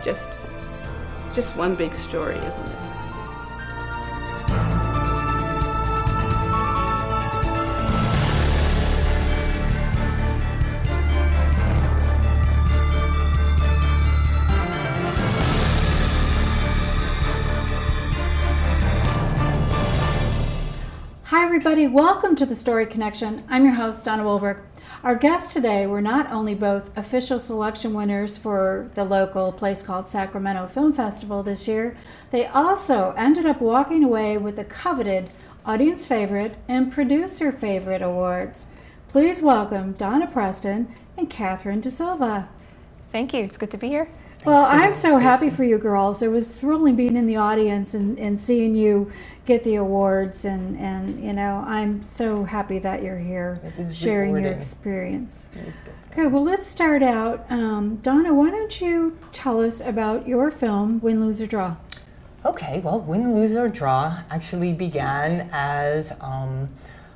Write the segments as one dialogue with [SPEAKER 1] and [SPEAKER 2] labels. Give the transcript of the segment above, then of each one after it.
[SPEAKER 1] just one big story, isn't it?
[SPEAKER 2] Hi everybody, welcome to the Story Connection. I'm your host, Donna Wilberg. Our guests today were not only both official selection winners for the local Place Called Sacramento Film Festival this year, they also ended up walking away with the coveted Audience Favorite and Producer Favorite awards. Please welcome Donna Preston and Kathrine DaSilva.
[SPEAKER 3] Thank you, it's good to be here.
[SPEAKER 2] Well, I'm so happy for you girls. It was thrilling being in the audience and seeing you get the awards, and you know, I'm so happy that you're here sharing your experience. Okay, well, let's start out. Donna, why don't you tell us about your film, Win, Lose, or Draw?
[SPEAKER 4] Okay, well, Win, Lose, or Draw actually began as a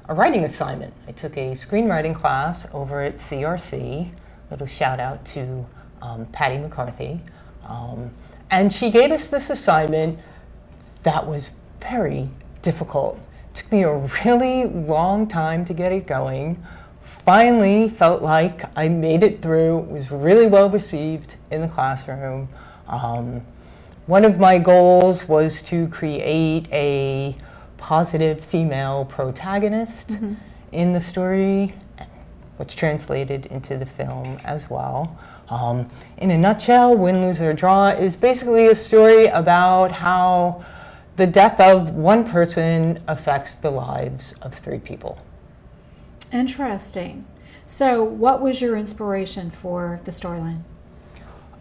[SPEAKER 4] writing assignment. I took a screenwriting class over at CRC. Little shout out to Patty McCarthy, and she gave us this assignment that was very difficult. It took me a really long time to get it going. Finally felt like I made it through. It was really well received in the classroom. One of my goals was to create a positive female protagonist in the story, which translated into the film as well. In a nutshell, Win, Lose, or Draw is basically a story about how the death of one person affects the lives of three people.
[SPEAKER 2] Interesting. So what was your inspiration for the storyline?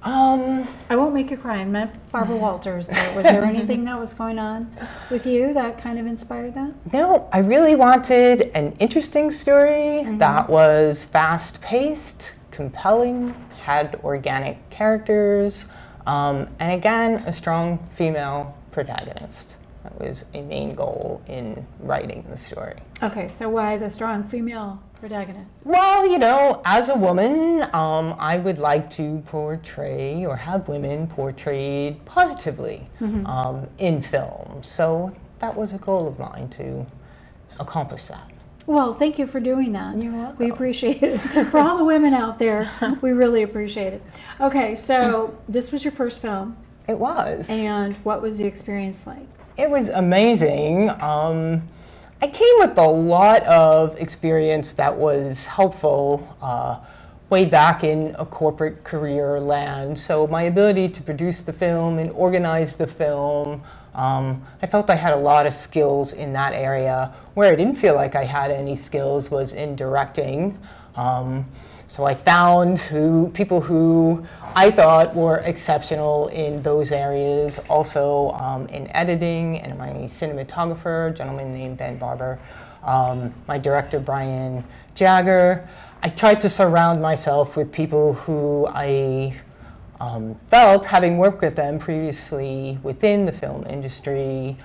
[SPEAKER 2] I won't make you cry. I meant Barbara Walters. Was there anything that was going on with you that kind of inspired that?
[SPEAKER 4] No, I really wanted an interesting story that was fast-paced, compelling, had organic characters, and again, a strong female protagonist. That was a main goal in writing the story.
[SPEAKER 2] Okay, so why the strong female protagonist?
[SPEAKER 4] Well, you know, as a woman, I would like to portray or have women portrayed positively in film. So that was a goal of mine to accomplish that.
[SPEAKER 2] Well, thank you for doing that.
[SPEAKER 4] You're welcome.
[SPEAKER 2] We appreciate it. For all the women out there, we really appreciate it. Okay, so this was your first film.
[SPEAKER 4] It was.
[SPEAKER 2] And what was the experience like?
[SPEAKER 4] It was amazing. I came with a lot of experience that was helpful way back in a corporate career land. So my ability to produce the film and organize the film, I felt I had a lot of skills in that area. Where I didn't feel like I had any skills was in directing. So I found people who I thought were exceptional in those areas, also in editing, and my cinematographer, a gentleman named Ben Barber, my director, Brian Jagger. I tried to surround myself with people who I felt, having worked with them previously within the film industry,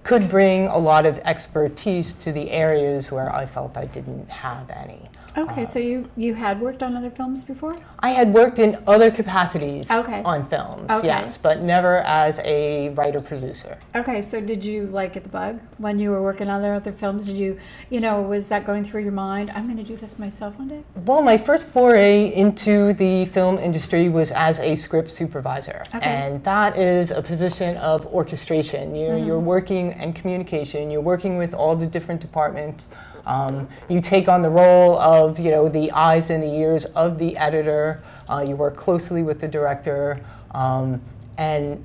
[SPEAKER 4] could bring a lot of expertise to the areas where I felt I didn't have any.
[SPEAKER 2] Okay, so you had worked on other films before?
[SPEAKER 4] I had worked in other capacities on films,
[SPEAKER 2] Okay.
[SPEAKER 4] yes, but never as a writer-producer.
[SPEAKER 2] Okay, so did you get the bug when you were working on other films? Did you, was that going through your mind? I'm going to do this myself one day?
[SPEAKER 4] Well, my first foray into the film industry was as a script supervisor.
[SPEAKER 2] Okay.
[SPEAKER 4] And that is a position of orchestration. You're working and communication. You're working with all the different departments. You take on the role of, the eyes and the ears of the editor. You work closely with the director. And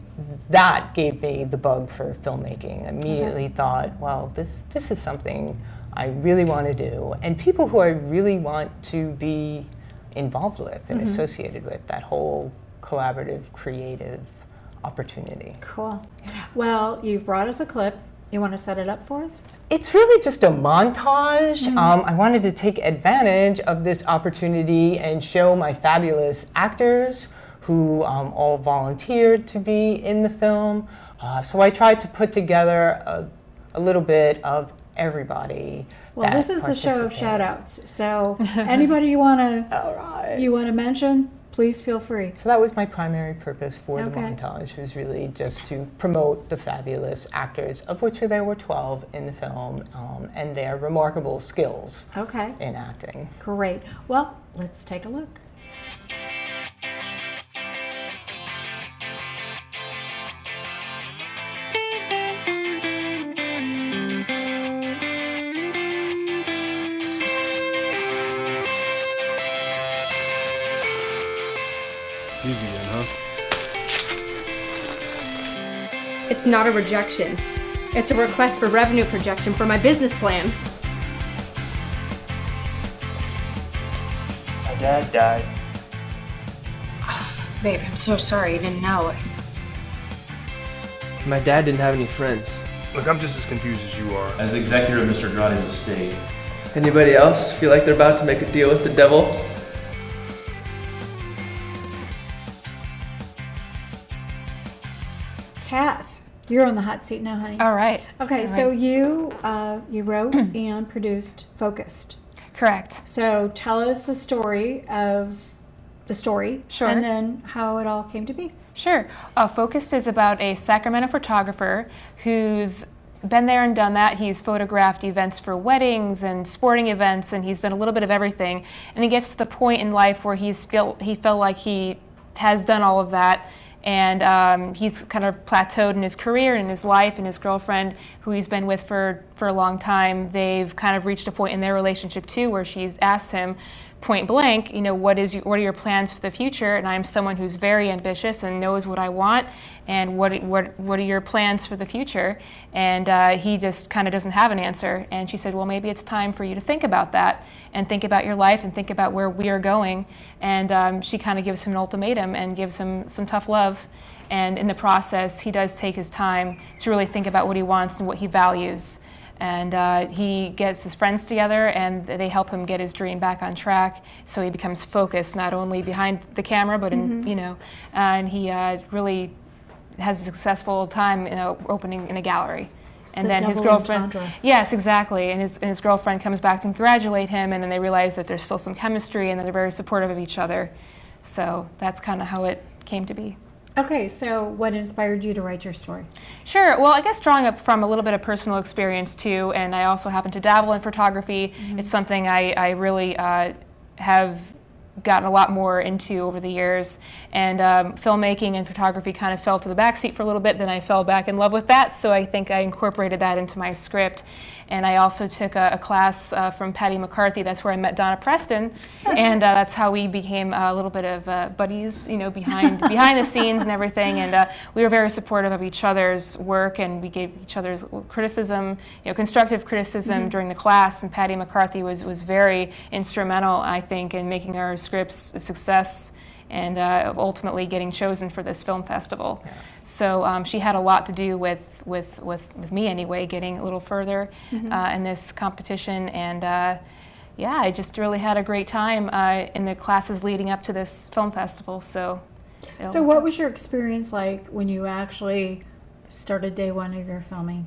[SPEAKER 4] that gave me the bug for filmmaking. Immediately thought, well, this is something I really want to do. And people who I really want to be involved with and associated with, that whole collaborative, creative opportunity.
[SPEAKER 2] Cool. Well, you've brought us a clip. You want to set it up for us?
[SPEAKER 4] It's really just a montage. I wanted to take advantage of this opportunity and show my fabulous actors who all volunteered to be in the film. So I tried to put together a little bit of everybody.
[SPEAKER 2] Well, this is the show of shout outs. So anybody you want to mention, Please feel free.
[SPEAKER 4] So that was my primary purpose for the
[SPEAKER 2] Okay.
[SPEAKER 4] montage, was really just to promote the fabulous actors, of which there were 12 in the film, and their remarkable skills
[SPEAKER 2] Okay,
[SPEAKER 4] in acting.
[SPEAKER 2] great. Well, let's take a look.
[SPEAKER 5] Easy then, huh?
[SPEAKER 6] It's not a rejection. It's a request for revenue projection for my business plan.
[SPEAKER 7] My dad died.
[SPEAKER 3] Babe, I'm so sorry. I didn't know.
[SPEAKER 7] My dad didn't have any friends.
[SPEAKER 5] Look, I'm just as confused as you are.
[SPEAKER 8] As executor of Mr. Andrade's estate,
[SPEAKER 7] Anybody else feel like they're about to make a deal with the devil?
[SPEAKER 2] Kat, you're on the hot seat now, honey.
[SPEAKER 3] All right.
[SPEAKER 2] Okay,
[SPEAKER 3] All
[SPEAKER 2] so
[SPEAKER 3] right.
[SPEAKER 2] you wrote and produced Focused.
[SPEAKER 3] Correct.
[SPEAKER 2] So tell us the story of the story,
[SPEAKER 3] Sure.
[SPEAKER 2] and then how it all came to be.
[SPEAKER 3] Sure. Focused is about a Sacramento photographer who's been there and done that. He's photographed events for weddings and sporting events, and he's done a little bit of everything. And he gets to the point in life where he felt like he has done all of that, and he's kind of plateaued in his career and his life. And his girlfriend, who he's been with for a long time, they've kind of reached a point in their relationship too where she's asked him point blank, what are your plans for the future? And I'm someone who's very ambitious and knows what I want, and what are your plans for the future? And he just kind of doesn't have an answer. And she said, well, maybe it's time for you to think about that and think about your life and think about where we are going. And she kind of gives him an ultimatum and gives him some tough love. And in the process, he does take his time to really think about what he wants and what he values. And he gets his friends together, and they help him get his dream back on track. So he becomes focused not only behind the camera, but and he really has a successful time, opening in a gallery. And
[SPEAKER 2] The
[SPEAKER 3] then his
[SPEAKER 2] double
[SPEAKER 3] girlfriend,
[SPEAKER 2] entendre.
[SPEAKER 3] yes, exactly. And his girlfriend comes back to congratulate him, and then they realize that there's still some chemistry and that they're very supportive of each other. So that's kind of how it came to be.
[SPEAKER 2] Okay, so what inspired you to write your story?
[SPEAKER 3] Sure. Well, I guess drawing up from a little bit of personal experience too, and I also happen to dabble in photography. It's something I really have gotten a lot more into over the years, and filmmaking and photography kind of fell to the backseat for a little bit. Then I fell back in love with that, so I think I incorporated that into my script. And I also took a class from Patty McCarthy. That's where I met Donna Preston, and that's how we became a little bit of buddies, behind the scenes and everything. And we were very supportive of each other's work, and we gave each other's criticism, constructive criticism during the class. And Patty McCarthy was very instrumental, I think, in making our scripts a success, and ultimately getting chosen for this film festival.
[SPEAKER 4] Yeah.
[SPEAKER 3] So she had a lot to do with me anyway, getting a little further in this competition. And I just really had a great time in the classes leading up to this film festival. So
[SPEAKER 2] what was your experience like when you actually started day one of your filming?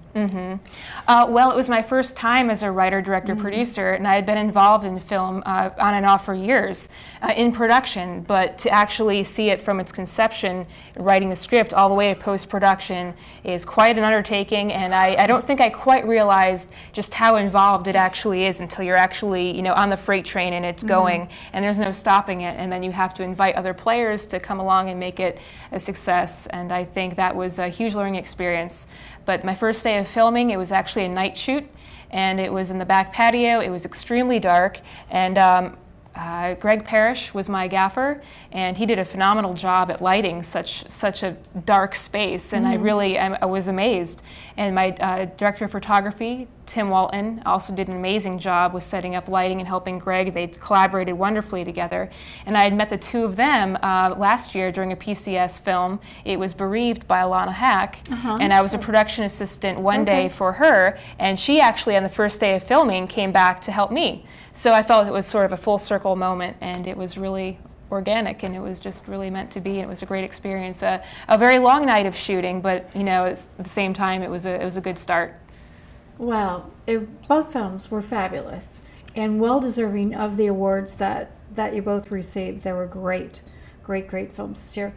[SPEAKER 3] Well, it was my first time as a writer, director, producer, and I had been involved in film on and off for years in production, but to actually see it from its conception, writing the script, all the way to post-production is quite an undertaking, and I don't think I quite realized just how involved it actually is until you're actually, on the freight train and it's going, and there's no stopping it, and then you have to invite other players to come along and make it a success, and I think that was a huge learning experience. But my first day of filming, it was actually a night shoot, and it was in the back patio. It was extremely dark, and Greg Parrish was my gaffer, and he did a phenomenal job at lighting such a dark space, and I was amazed. And my director of photography, Tim Walton, also did an amazing job with setting up lighting and helping Greg. They collaborated wonderfully together. And I had met the two of them last year during a PCS film. It was Bereaved by Alana Hack, and I was a production assistant one day for her, and she actually on the first day of filming came back to help me. So I felt it was sort of a full circle moment, and it was really organic, and it was just really meant to be. It was a great experience. A very long night of shooting, but at the same time, it was a good start.
[SPEAKER 2] Well, both films were fabulous and well deserving of the awards that you both received. They were great. great films this year.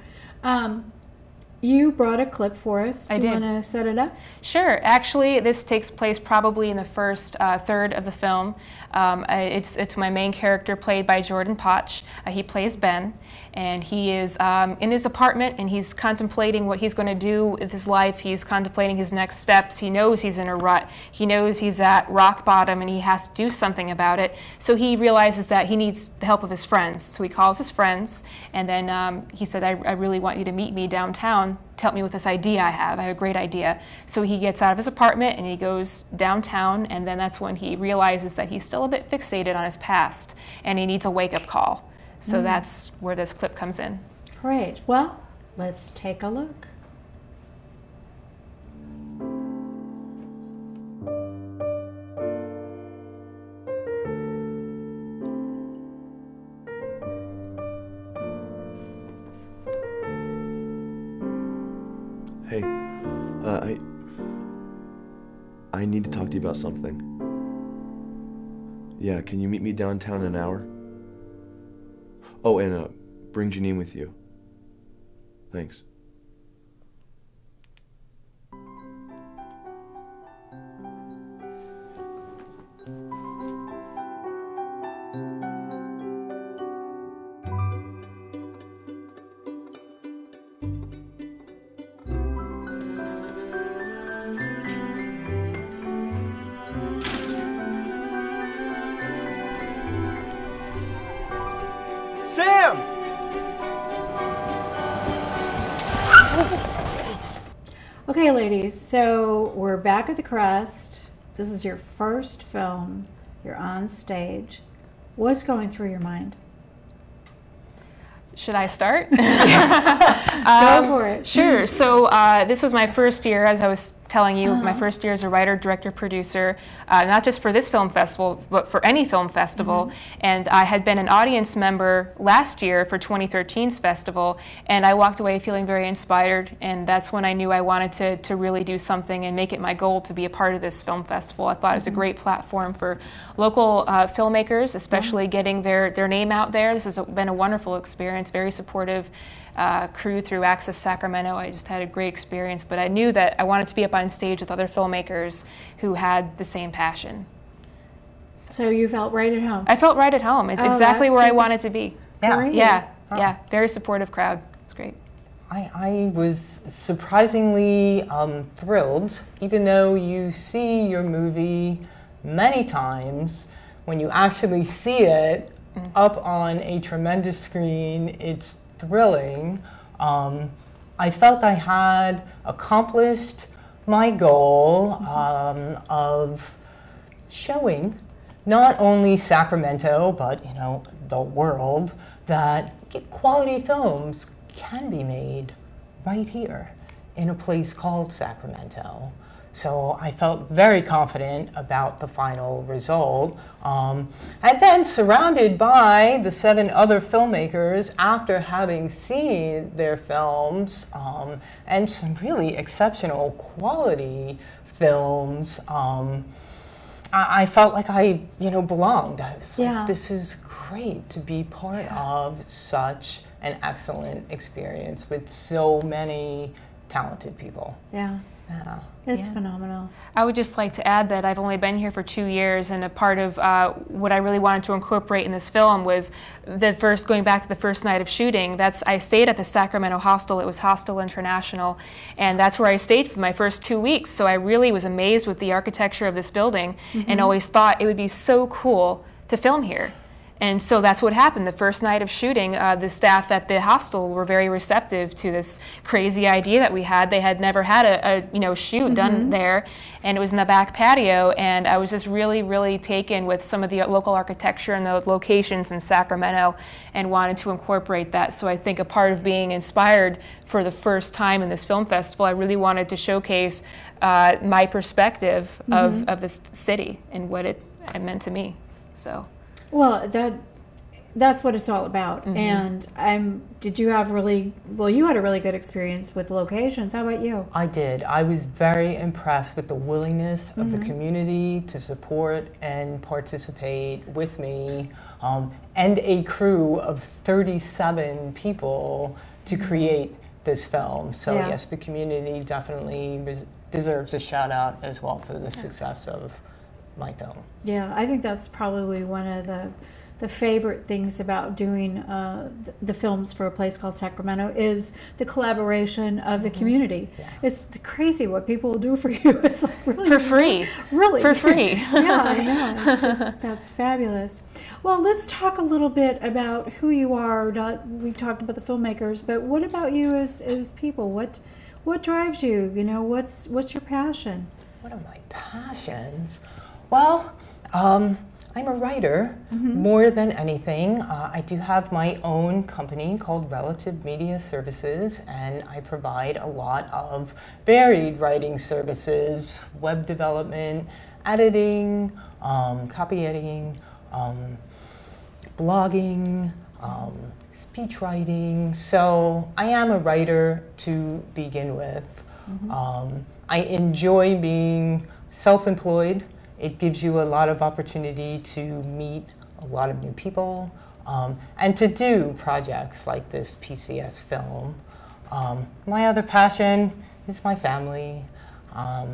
[SPEAKER 2] You brought a clip for us.
[SPEAKER 3] I
[SPEAKER 2] Do you
[SPEAKER 3] did.
[SPEAKER 2] want to set it up?
[SPEAKER 3] Sure. Actually, this takes place probably in the first third of the film. It's my main character, played by Jordan Potch. He plays Ben, and he is in his apartment, and he's contemplating what he's going to do with his life. He's contemplating his next steps. He knows he's in a rut. He knows he's at rock bottom, and he has to do something about it. So he realizes that he needs the help of his friends. So he calls his friends, and then he said, I really want you to meet me downtown to help me with this idea I have. I have a great idea. So he gets out of his apartment and he goes downtown, and then that's when he realizes that he's still a bit fixated on his past and he needs a wake-up call. So that's where this clip comes in.
[SPEAKER 2] Great. Well, let's take a look.
[SPEAKER 9] Hey, I need to talk to you about something. Yeah, can you meet me downtown in an hour? Oh, and bring Janine with you. Thanks.
[SPEAKER 7] Sam!
[SPEAKER 2] Okay, ladies, so we're back at the Crest. This is your first film. You're on stage. What's going through your mind?
[SPEAKER 3] Should I start?
[SPEAKER 2] Go for it.
[SPEAKER 3] Sure. So this was my first year, as I was telling you, my first year as a writer, director, producer, not just for this film festival, but for any film festival. And I had been an audience member last year for 2013's festival, and I walked away feeling very inspired, and that's when I knew I wanted to really do something and make it my goal to be a part of this film festival. I thought it was a great platform for local filmmakers, especially getting their name out there. This has been a wonderful experience, very supportive crew through Access Sacramento. I just had a great experience, but I knew that I wanted to be up on stage with other filmmakers who had the same passion.
[SPEAKER 2] So you felt right at home?
[SPEAKER 3] I felt right at home. It's exactly where I wanted to be.
[SPEAKER 2] Great.
[SPEAKER 3] Yeah, very supportive crowd. It's great.
[SPEAKER 4] I was surprisingly thrilled, even though you see your movie many times, when you actually see it up on a tremendous screen, it's thrilling. I felt I had accomplished my goal of showing not only Sacramento, but the world, that quality films can be made right here in a place called Sacramento. So I felt very confident about the final result. And then surrounded by the 7 other filmmakers after having seen their films, and some really exceptional quality films, I felt like I belonged. I was like, this is great to be part of such an excellent experience with so many talented people.
[SPEAKER 2] Yeah. It's phenomenal.
[SPEAKER 3] I would just like to add that I've only been here for 2 years, and a part of what I really wanted to incorporate in this film was going back to the first night of shooting. I stayed at the Sacramento Hostel. It was Hostel International, and that's where I stayed for my first 2 weeks. So I really was amazed with the architecture of this building, and always thought it would be so cool to film here. And so that's what happened. The first night of shooting, the staff at the hostel were very receptive to this crazy idea that we had. They had never had a shoot done there, and it was in the back patio. And I was just really, really taken with some of the local architecture and the locations in Sacramento, and wanted to incorporate that. So I think a part of being inspired for the first time in this film festival, I really wanted to showcase my perspective of this city and what it meant to me. So.
[SPEAKER 2] Well, that's what it's all about. And did you have you had a really good experience with locations. How about you?
[SPEAKER 4] I did. I was very impressed with the willingness of the community to support and participate with me, and a crew of 37 people to create this film. So yes, the community definitely deserves a shout out as well for the success of my film.
[SPEAKER 2] Yeah, I think that's probably one of the favorite things about doing the films for A Place Called Sacramento is the collaboration of the community. Yeah. It's crazy what people will do for you. It's like really
[SPEAKER 3] for free.
[SPEAKER 2] Really
[SPEAKER 3] for free.
[SPEAKER 2] Yeah, I know. That's fabulous. Well, let's talk a little bit about who you are. We talked about the filmmakers, but what about you as people? What drives you? You know, what's your passion?
[SPEAKER 4] What are my passions? Well, I'm a writer more than anything. I do have my own company called Relative Media Services, and I provide a lot of varied writing services, web development, editing, copy editing, blogging, speech writing. So I am a writer to begin with. I enjoy being self-employed. It gives you a lot of opportunity to meet a lot of new people, and to do projects like this PCS film. My other passion is my family. I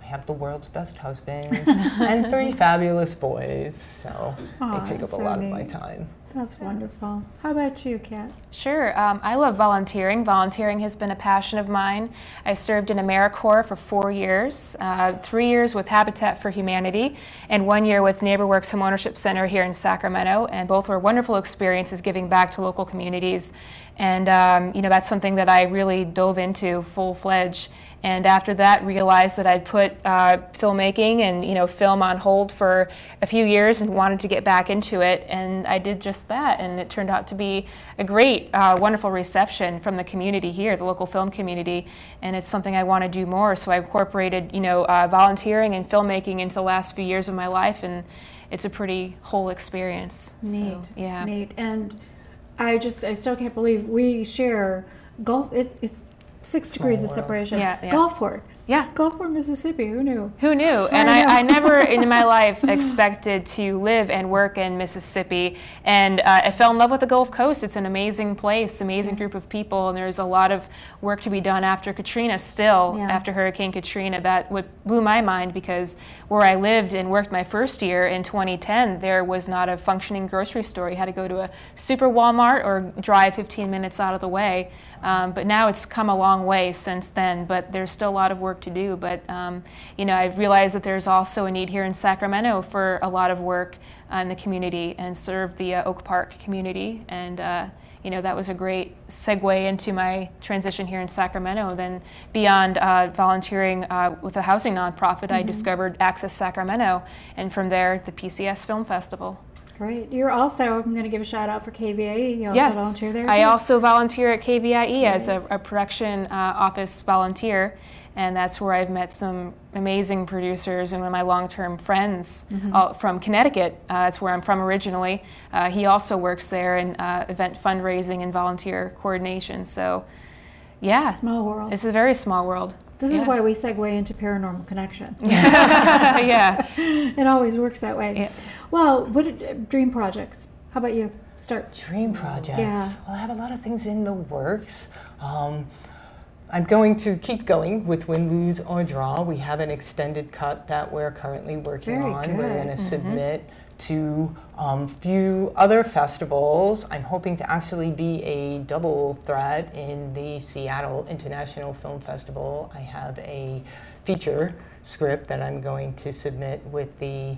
[SPEAKER 4] have the world's best husband and 3 fabulous boys, so they take up a lot of my time.
[SPEAKER 2] That's wonderful. How about you, Kat?
[SPEAKER 3] Sure. I love volunteering. Volunteering has been a passion of mine. I served in AmeriCorps for 4 years, 3 years with Habitat for Humanity, and 1 year with NeighborWorks Homeownership Center here in Sacramento, and both were wonderful experiences giving back to local communities. And that's something that I really dove into full-fledged. And after that, realized that I'd put filmmaking and film on hold for a few years and wanted to get back into it. And I did just that, and it turned out to be a great, wonderful reception from the community here, the local film community. And it's something I want to do more. So I incorporated, volunteering and filmmaking into the last few years of my life, and it's a pretty whole experience.
[SPEAKER 2] Neat.
[SPEAKER 3] So, yeah.
[SPEAKER 2] Neat. And I still can't believe we share Gulf. It's 6 degrees of separation.
[SPEAKER 3] Yeah.
[SPEAKER 2] Gulfport.
[SPEAKER 3] Yeah.
[SPEAKER 2] Gulfport, Mississippi. Who knew?
[SPEAKER 3] Who knew? And I never in my life expected to live and work in Mississippi. And I fell in love with the Gulf Coast. It's an amazing place, amazing group of people. And there's a lot of work to be done after Katrina still, after Hurricane Katrina. That blew my mind, because where I lived and worked my first year in 2010, there was not a functioning grocery store. You had to go to a super Walmart or drive 15 minutes out of the way. But now it's come a long way since then, but there's still a lot of work to do. But I realized that there's also a need here in Sacramento for a lot of work in the community, and serve the Oak Park community. And that was a great segue into my transition here in Sacramento. Then beyond volunteering with a housing nonprofit, I discovered Access Sacramento, and from there the PCS Film Festival.
[SPEAKER 2] Great. You're also, I'm going to give a shout out for KVIE. You also volunteer there?
[SPEAKER 3] I also volunteer at KVIE as a production office volunteer, and that's where I've met some amazing producers, and one of my long-term friends from Connecticut. That's where I'm from originally. He also works there in event fundraising and volunteer coordination. So, yeah.
[SPEAKER 2] Small world.
[SPEAKER 3] It's a very small world.
[SPEAKER 2] This is why we segue into Paranormal Connection.
[SPEAKER 3] Yeah.
[SPEAKER 2] It always works that way.
[SPEAKER 3] Yeah.
[SPEAKER 2] Well, what dream projects? How about you? Start.
[SPEAKER 4] Dream projects?
[SPEAKER 2] Yeah.
[SPEAKER 4] Well, I have a lot of things in the works. I'm going to keep going with Win, Lose, or Draw. We have an extended cut that we're currently working on.
[SPEAKER 2] Good.
[SPEAKER 4] We're going to submit to a few other festivals. I'm hoping to actually be a double threat in the Seattle International Film Festival. I have a feature script that I'm going to submit with the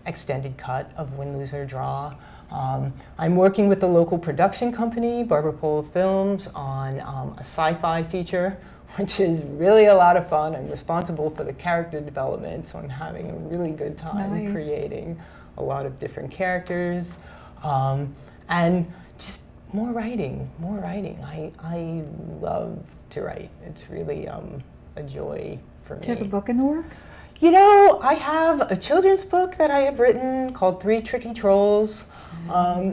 [SPEAKER 4] extended cut of Win, Lose, or Draw. I'm working with the local production company, Barbara Pole Films, on a sci-fi feature, which is really a lot of fun. I'm responsible for the character development, so I'm having a really good time creating a lot of different characters. And just more writing. I love to write. It's really a joy for me.
[SPEAKER 2] Do you have a book in the works?
[SPEAKER 4] I have a children's book that I have written called 3 Tricky Trolls.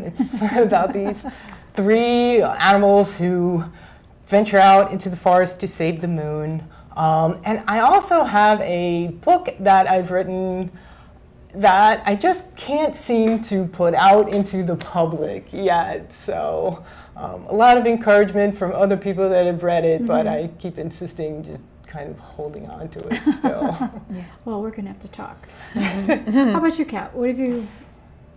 [SPEAKER 4] It's about these 3 animals who venture out into the forest to save the moon. And I also have a book that I've written that I just can't seem to put out into the public yet. So a lot of encouragement from other people that have read it, but I keep insisting just kind of holding on to it still.
[SPEAKER 2] Yeah. Well, we're going to have to talk. How about you, Kat?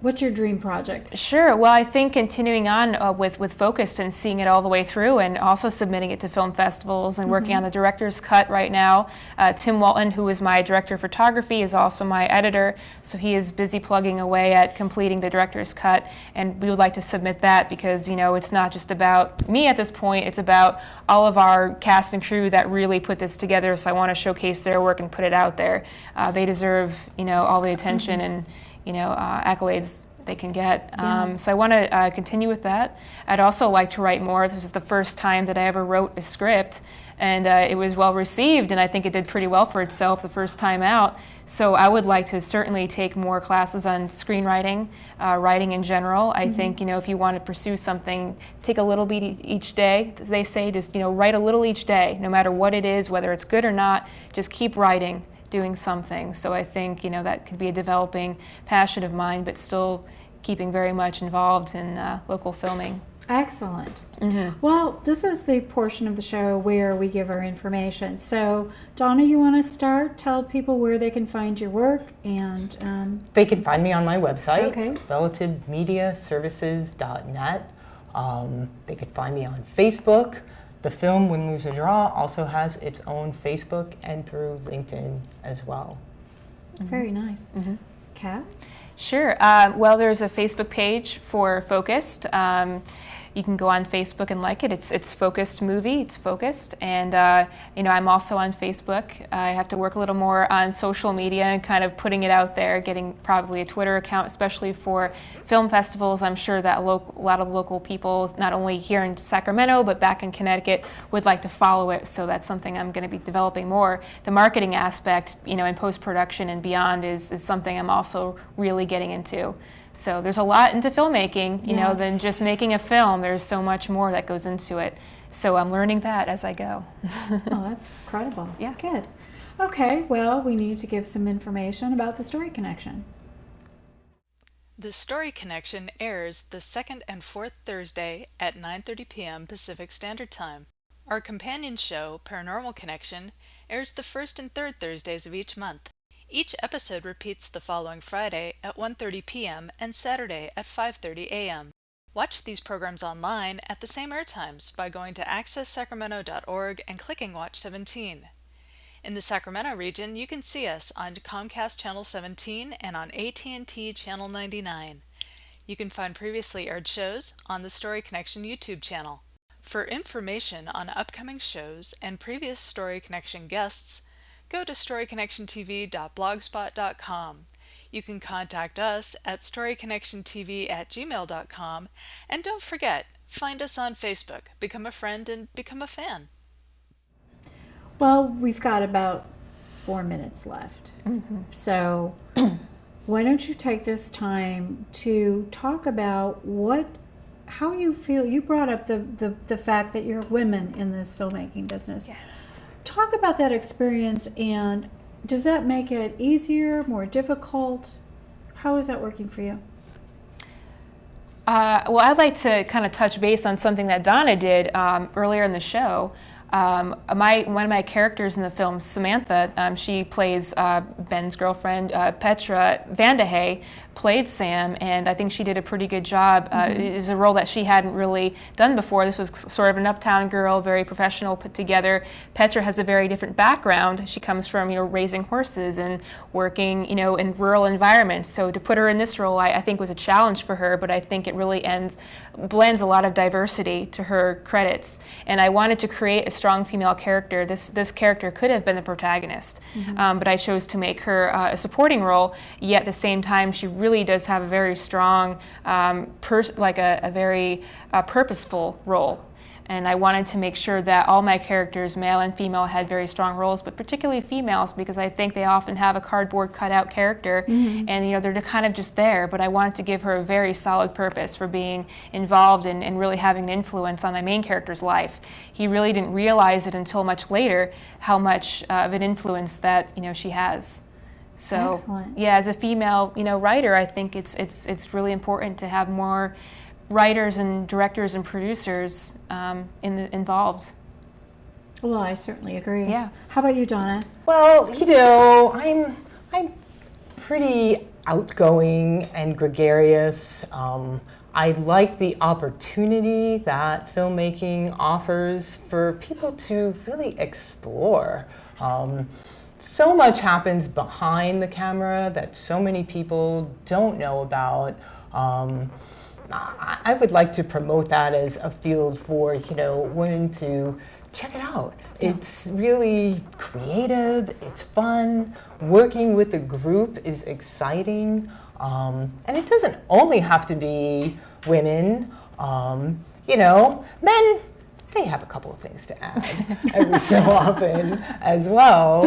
[SPEAKER 2] What's your dream project?
[SPEAKER 3] Sure. Well, I think continuing on with Focused and seeing it all the way through, and also submitting it to film festivals and working on the director's cut right now. Tim Walton, who is my director of photography, is also my editor, so he is busy plugging away at completing the director's cut, and we would like to submit that because, it's not just about me at this point, it's about all of our cast and crew that really put this together, so I want to showcase their work and put it out there. They deserve, all the attention and accolades they can get. So I want to continue with that. I'd also like to write more. This is the first time that I ever wrote a script, and it was well received, and I think it did pretty well for itself the first time out. So I would like to certainly take more classes on screenwriting, writing in general. I think, if you want to pursue something, take a little bit each day. They say just, write a little each day, no matter what it is, whether it's good or not, just keep writing, doing something. So I think, that could be a developing passion of mine, but still keeping very much involved in local filming.
[SPEAKER 2] Excellent. Well, this is the portion of the show where we give our information. So, Donna, you want to start? Tell people where they can find your work, and
[SPEAKER 4] They can find me on my website,
[SPEAKER 2] Okay.
[SPEAKER 4] relativemediaservices.net. They could find me on Facebook. The film Win, Lose, or Draw also has its own Facebook and through LinkedIn as well.
[SPEAKER 2] Very nice. Kat?
[SPEAKER 3] Sure. Well, there's a Facebook page for Focused. You can go on Facebook and like it. It's Focused Movie. It's Focused, and I'm also on Facebook. I have to work a little more on social media and kind of putting it out there, getting probably a Twitter account, especially for film festivals. I'm sure that a lot of local people, not only here in Sacramento but back in Connecticut, would like to follow it. So that's something I'm going to be developing more. The marketing aspect, in post-production and beyond, is something I'm also really getting into. So there's a lot into filmmaking, than just making a film. There's so much more that goes into it. So I'm learning that as I go.
[SPEAKER 2] Oh, that's incredible.
[SPEAKER 3] Yeah.
[SPEAKER 2] Good. Okay, well, we need to give some information about the Story Connection.
[SPEAKER 10] The Story Connection airs the second and fourth Thursday at 9:30 p.m. Pacific Standard Time. Our companion show, Paranormal Connection, airs the first and third Thursdays of each month. Each episode repeats the following Friday at 1:30 p.m. and Saturday at 5:30 a.m. Watch these programs online at the same airtimes by going to accesssacramento.org and clicking Watch 17. In the Sacramento region, you can see us on Comcast Channel 17 and on AT&T Channel 99. You can find previously aired shows on the Story Connection YouTube channel. For information on upcoming shows and previous Story Connection guests, go to storyconnectiontv.blogspot.com. You can contact us at storyconnectiontv@gmail.com, and don't forget, find us on Facebook, become a friend, and become a fan.
[SPEAKER 2] Well, we've got about 4 minutes left. So why don't you take this time to talk about how you feel. You brought up the fact that you're women in this filmmaking business.
[SPEAKER 3] Yes.
[SPEAKER 2] Talk about that experience, and does that make it easier, more difficult? How is that working for you?
[SPEAKER 3] Well, I'd like to kind of touch base on something that Donna did earlier in the show. One of my characters in the film, Samantha, she plays Ben's girlfriend, Petra Vandehay, played Sam, and I think she did a pretty good job. It is a role that she hadn't really done before. This was sort of an uptown girl, very professional, put together. Petra has a very different background. She comes from, raising horses and working, in rural environments. So to put her in this role, I think was a challenge for her, but I think it really blends a lot of diversity to her credits. And I wanted to create a strong female character. This character could have been the protagonist, but I chose to make her a supporting role. Yet at the same time, she really does have a very strong, very purposeful role. And I wanted to make sure that all my characters, male and female, had very strong roles, but particularly females, because I think they often have a cardboard cutout character, and they're kind of just there. But I wanted to give her a very solid purpose for being involved and really having an influence on my main character's life. He really didn't realize it until much later how much of an influence that she has. So
[SPEAKER 2] Excellent.
[SPEAKER 3] yeah, as a female writer, I think it's really important to have more writers and directors and producers involved.
[SPEAKER 2] Well, I certainly agree.
[SPEAKER 3] Yeah.
[SPEAKER 2] How about you, Donna?
[SPEAKER 4] Well, I'm pretty outgoing and gregarious. I like the opportunity that filmmaking offers for people to really explore. So much happens behind the camera that so many people don't know about. I would like to promote that as a field for women to check it out.
[SPEAKER 2] Yeah.
[SPEAKER 4] It's really creative, it's fun, working with a group is exciting, and it doesn't only have to be women. Men, they have a couple of things to add every so often as well.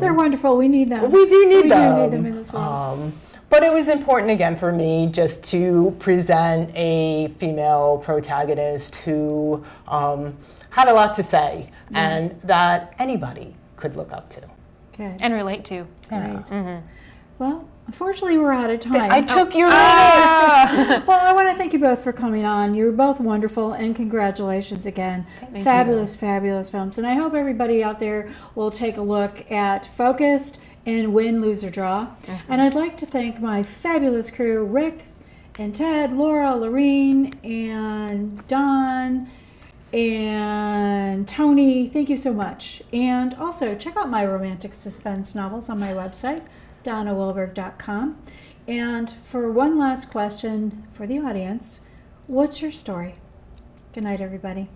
[SPEAKER 2] They're wonderful. We need them.
[SPEAKER 4] We do need them.
[SPEAKER 2] We do need them in as well.
[SPEAKER 4] But it was important again for me just to present a female protagonist who had a lot to say and that anybody could look up to.
[SPEAKER 2] Good.
[SPEAKER 3] And relate to.
[SPEAKER 2] Right. Well, unfortunately, we're out of time.
[SPEAKER 4] I took your
[SPEAKER 2] Well, I want to thank you both for coming on. You were both wonderful, and congratulations again.
[SPEAKER 3] Thank
[SPEAKER 2] Fabulous, fabulous films. And I hope everybody out there will take a look at Focused and Win, Lose, or Draw. And I'd like to thank my fabulous crew, Rick and Ted, Laura, Lorene, and Don, and Tony. Thank you so much. And also, check out my romantic suspense novels on my website, DonnaWilberg.com. And for one last question for the audience, what's your story? Good night, everybody.